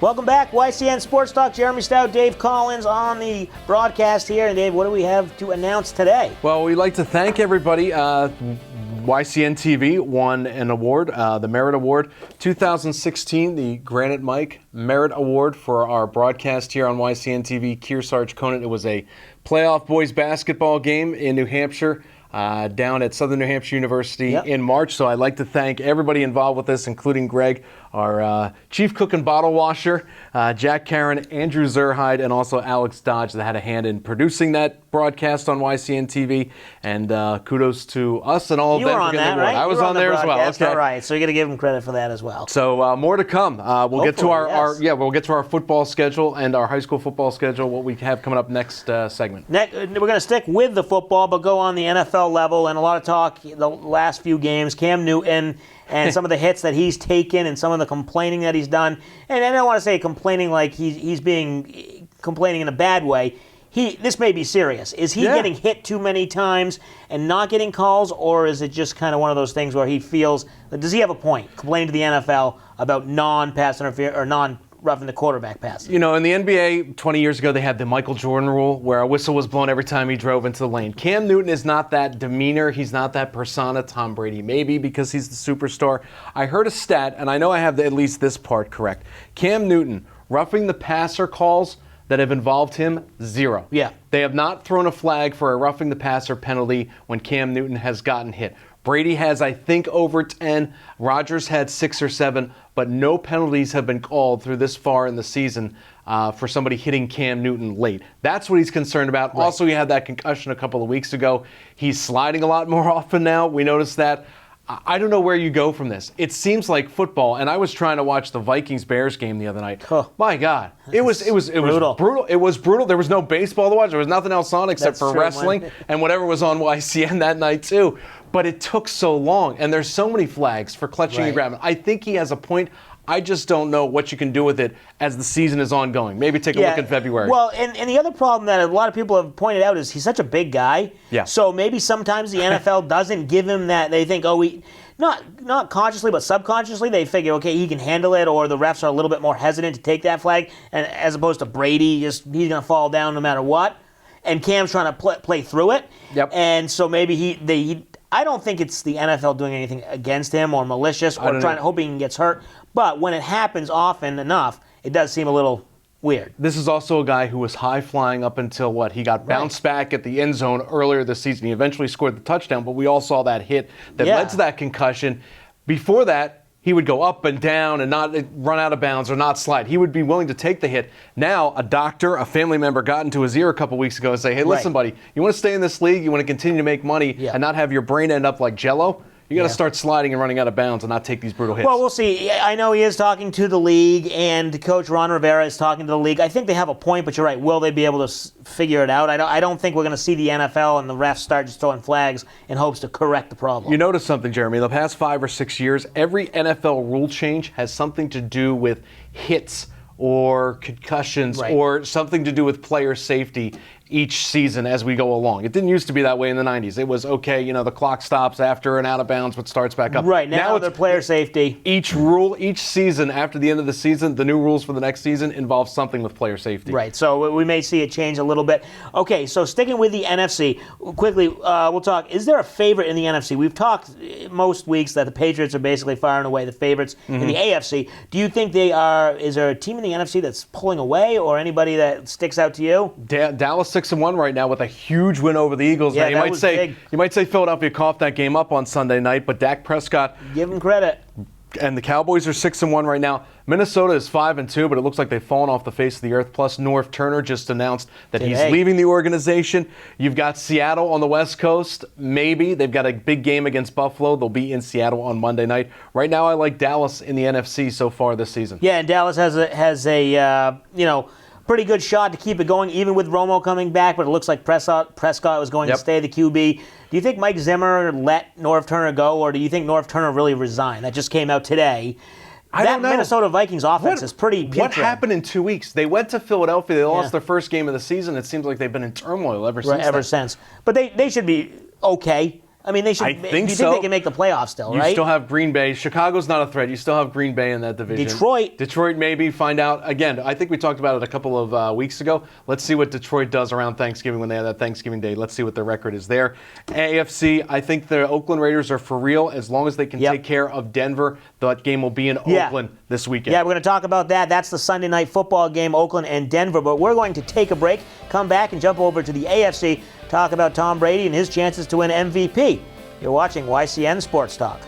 Welcome back, YCN Sports Talk. Jeremy Stout, Dave Collins on the broadcast here. And Dave, what do we have to announce today? Well, we'd like to thank everybody. YCN TV won an award, the Merit Award 2016, the Granite Mike Merit Award for our broadcast here on YCN TV. Kearsarge Conant. It was a playoff boys basketball game in New Hampshire. Down at Southern New Hampshire University in March. So I'd like to thank everybody involved with this, including Greg, our chief cook and bottle washer, Jack Karen, Andrew Zerhide, and also Alex Dodge that had a hand in producing that broadcast on YCN TV. And kudos to us and all of them. You were on that, right? I was on there as well. Okay. All right, so you got to give them credit for that as well. So more to come. We'll get to Hopefully, we'll get to our football schedule and our high school football schedule. What we have coming up next segment. We're going to stick with the football, but go on the NFL level, and a lot of talk the last few games. Cam Newton and some of the hits that he's taken and some of the complaining that he's done. And I don't want to say complaining like he's being complaining in a bad way. This may be serious. Is he getting hit too many times and not getting calls, or is it just kind of one of those things where he feels, does he have a point complaining to the NFL about non-pass interference or non-roughing the quarterback pass? You know, in the NBA 20 years ago, they had the Michael Jordan rule where a whistle was blown every time he drove into the lane. Cam Newton is not that demeanor. He's not that persona. Tom Brady maybe because he's the superstar. I heard a stat, and I know I have at least this part correct. Cam Newton, roughing the passer calls that have involved him, 0. Yeah. They have not thrown a flag for a roughing the passer penalty when Cam Newton has gotten hit. Brady has, I think, over 10. Rodgers had 6 or 7, but no penalties have been called through this far in the season for somebody hitting Cam Newton late. That's what he's concerned about. Right. Also, he had that concussion a couple of weeks ago. He's sliding a lot more often now. We noticed that. I don't know where you go from this. It seems like football, and I was trying to watch the Vikings-Bears game the other night. Huh. My God, it was brutal. It was brutal. There was no baseball to watch. There was nothing else on except for wrestling and whatever was on YCN that night too. But it took so long, and there's so many flags for clutching and grabbing. I think he has a point. I just don't know what you can do with it as the season is ongoing. Maybe take a look in February. Well, and the other problem that a lot of people have pointed out is he's such a big guy. Yeah. So maybe sometimes the NFL doesn't give him that. They think, not consciously, but subconsciously, they figure, okay, he can handle it, or the refs are a little bit more hesitant to take that flag, and as opposed to Brady, he's going to fall down no matter what. And Cam's trying to play through it. Yep. And so maybe I don't think it's the NFL doing anything against him or malicious or hoping he gets hurt. But when it happens often enough, it does seem a little weird. This is also a guy who was high-flying up until he got bounced back at the end zone earlier this season. He eventually scored the touchdown, but we all saw that hit that led to that concussion. Before that, he would go up and down and not run out of bounds or not slide. He would be willing to take the hit. Now, a doctor, a family member got into his ear a couple weeks ago and say, hey, listen, buddy, you want to stay in this league, you want to continue to make money and not have your brain end up like Jell-O? You got to start sliding and running out of bounds and not take these brutal hits. Well, we'll see. I know he is talking to the league, and Coach Ron Rivera is talking to the league. I think they have a point, but you're right. Will they be able to figure it out? I don't think we're going to see the NFL and the refs start just throwing flags in hopes to correct the problem. You notice something, Jeremy. The past 5 or 6 years, every NFL rule change has something to do with hits or concussions or something to do with player safety each season as we go along. It didn't used to be that way in the 90s. It was, okay, the clock stops after an out of bounds, but starts back up. Right, now it's player safety. Each season, after the end of the season, the new rules for the next season involve something with player safety. Right, so we may see it change a little bit. Okay, so sticking with the NFC, quickly, we'll talk, is there a favorite in the NFC? We've talked most weeks that the Patriots are basically far and away the favorites in the AFC. Do you think is there a team in the NFC that's pulling away, or anybody that sticks out to you? Dallas 6-1 right now with a huge win over the Eagles. Yeah, now, big. You might say Philadelphia coughed that game up on Sunday night, but Dak Prescott. Give him credit. And the Cowboys are 6-1 right now. Minnesota is 5-2, but it looks like they've fallen off the face of the earth. Plus, Norv Turner just announced that he's leaving the organization. You've got Seattle on the West Coast. Maybe they've got a big game against Buffalo. They'll be in Seattle on Monday night. Right now, I like Dallas in the NFC so far this season. Yeah, and Dallas has a pretty good shot to keep it going, even with Romo coming back, but it looks like Prescott was going to stay the QB. Do you think Mike Zimmer let Norv Turner go, or do you think Norv Turner really resigned? That just came out today. I don't know. Minnesota Vikings offense is pretty putrid. What happened in 2 weeks? They went to Philadelphia. They lost their first game of the season. It seems like they've been in turmoil ever since. But they should be okay. I mean, they should. I think you so. think they can make the playoffs still, You right? still have Green Bay. Chicago's not a threat. You still have Green Bay in that division. Detroit maybe. Find out. Again, I think we talked about it a couple of weeks ago. Let's see what Detroit does around Thanksgiving when they have that Thanksgiving Day. Let's see what their record is there. AFC, I think the Oakland Raiders are for real as long as they can take care of Denver. That game will be in Oakland this weekend. Yeah, we're going to talk about that. That's the Sunday night football game, Oakland and Denver. But we're going to take a break, come back, and jump over to the AFC, talk about Tom Brady and his chances to win MVP. You're watching YCN Sports Talk.